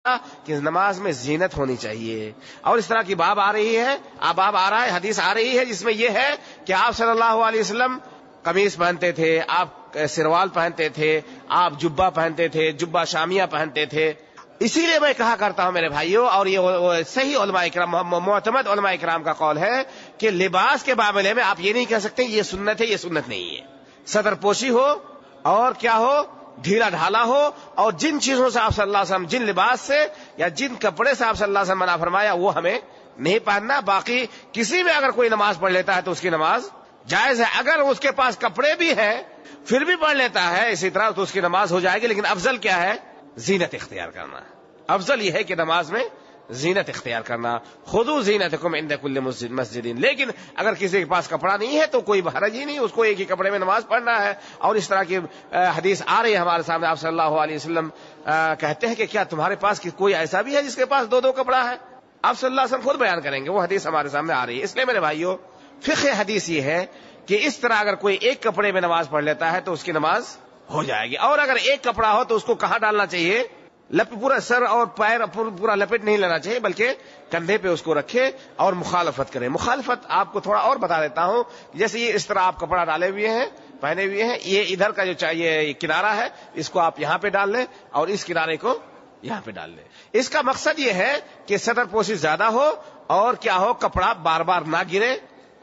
کہ نماز میں زینت ہونی چاہیے. اور اس طرح کی باب آ رہی ہے، باب آ رہا ہے، حدیث آ رہی ہے جس میں یہ ہے کہ آپ صلی اللہ علیہ وسلم قمیص پہنتے تھے، آپ سروال پہنتے تھے، آپ جبہ پہنتے تھے، جبہ شامیہ پہنتے تھے. اسی لیے میں کہا کرتا ہوں میرے بھائیوں، اور یہ صحیح علماء کرام، معتمد علماء کرام کا قول ہے کہ لباس کے معاملے میں آپ یہ نہیں کہہ سکتے یہ سنت ہے، یہ سنت نہیں ہے. صدر پوشی ہو اور کیا ہو، ڈھیلا ڈھالا ہو، اور جن چیزوں سے آپ صلی اللہ علیہ وسلم، جن لباس سے یا جن کپڑے سے آپ صلی اللہ علیہ وسلم منع فرمایا وہ ہمیں نہیں پہننا. باقی کسی میں اگر کوئی نماز پڑھ لیتا ہے تو اس کی نماز جائز ہے. اگر اس کے پاس کپڑے بھی ہیں پھر بھی پڑھ لیتا ہے اسی طرح تو اس کی نماز ہو جائے گی. لیکن افضل کیا ہے؟ زینت اختیار کرنا. افضل یہ ہے کہ نماز میں زینت اختیار کرنا. خذوا زینتکم عند کل مسجد. لیکن اگر کسی کے پاس کپڑا نہیں ہے تو کوئی حرج ہی نہیں، اس کو ایک ہی کپڑے میں نماز پڑھنا ہے. اور اس طرح کی حدیث آ رہی ہے ہمارے سامنے. آپ صلی اللہ علیہ وسلم کہتے ہیں کہ کیا تمہارے پاس کوئی ایسا بھی ہے جس کے پاس دو کپڑا ہے؟ آپ صلی اللہ علیہ وسلم خود بیان کریں گے، وہ حدیث ہمارے سامنے آ رہی ہے. اس لیے میرے بھائیوں، فقہ حدیث یہ ہے کہ اس طرح اگر کوئی ایک کپڑے میں نماز پڑھ لیتا ہے تو اس کی نماز ہو جائے گی. اور اگر ایک کپڑا ہو تو اس کو کہاں ڈالنا چاہیے؟ پورا سر اور پیر پورا لپیٹ نہیں لینا چاہیے، بلکہ کندھے پہ اس کو رکھے اور مخالفت کرے. مخالفت آپ کو تھوڑا اور بتا دیتا ہوں. جیسے یہ اس طرح آپ کپڑا ڈالے ہوئے ہیں، پہنے ہوئے ہیں، یہ ادھر کا جو چاہیے کنارہ ہے اس کو آپ یہاں پہ ڈال لیں اور اس کنارے کو یہاں پہ ڈال لیں. اس کا مقصد یہ ہے کہ صدر پوشی زیادہ ہو اور کیا ہو، کپڑا بار بار نہ گرے.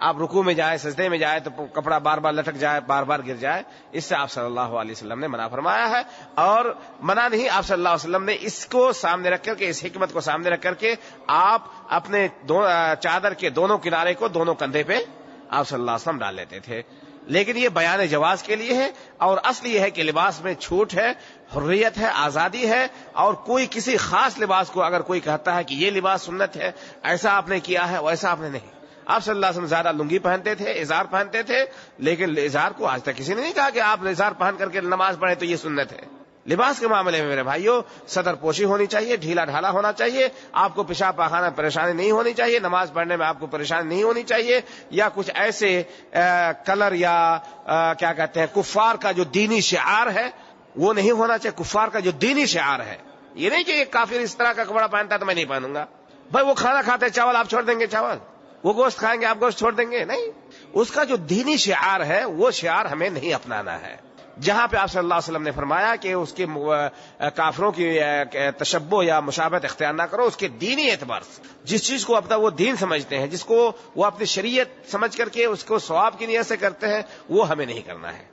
آپ رکوع میں جائے، سجدے میں جائے تو کپڑا بار بار لٹک جائے، بار بار گر جائے. اس سے آپ صلی اللہ علیہ وسلم نے منع فرمایا ہے. اور منع نہیں، آپ صلی اللہ علیہ وسلم نے اس کو سامنے رکھ کر کے، اس حکمت کو سامنے رکھ کر کے آپ اپنے چادر کے دونوں کنارے کو دونوں کندھے پہ آپ صلی اللہ علیہ وسلم ڈال لیتے تھے. لیکن یہ بیان جواز کے لیے ہے، اور اصل یہ ہے کہ لباس میں چھوٹ ہے، حریت ہے، آزادی ہے. اور کوئی کسی خاص لباس کو اگر کوئی کہتا ہے کہ یہ لباس سنت ہے، ایسا آپ نے کیا ہے، ویسا آپ نے نہیں. آپ صلی اللہ علیہ وسلم زیادہ لنگی پہنتے تھے، ازار پہنتے تھے، لیکن ازار کو آج تک کسی نے نہیں کہا کہ آپ ازار پہن کر کے نماز پڑھیں تو یہ سنت ہے. لباس کے معاملے میں میرے بھائیوں صدر پوشی ہونی چاہیے، ڈھیلا ڈھالا ہونا چاہیے. آپ کو پیشاب پاخانہ پریشانی نہیں ہونی چاہیے، نماز پڑھنے میں آپ کو پریشانی نہیں ہونی چاہیے، یا کچھ ایسے کلر یا کیا کہتے ہیں کفار کا جو دینی شعار ہے وہ نہیں ہونا چاہیے. کفار کا جو دینی شعار ہے، یہ نہیں کہ ایک کافر اس طرح کا کپڑا پہنتا تو میں نہیں پہنوں گا. بھائی وہ کھانا کھاتے چاول، آپ چھوڑ دیں گے چاول؟ وہ گوشت کھائیں گے، آپ گوشت چھوڑ دیں گے؟ نہیں. اس کا جو دینی شعار ہے وہ شعار ہمیں نہیں اپنانا ہے. جہاں پہ آپ صلی اللہ علیہ وسلم نے فرمایا کہ اس کے کافروں کی تشبہ یا مشابہت اختیار نہ کرو، اس کے دینی اعتبار سے جس چیز کو اپنا وہ دین سمجھتے ہیں، جس کو وہ اپنی شریعت سمجھ کر کے اس کو ثواب کی نیت سے کرتے ہیں، وہ ہمیں نہیں کرنا ہے.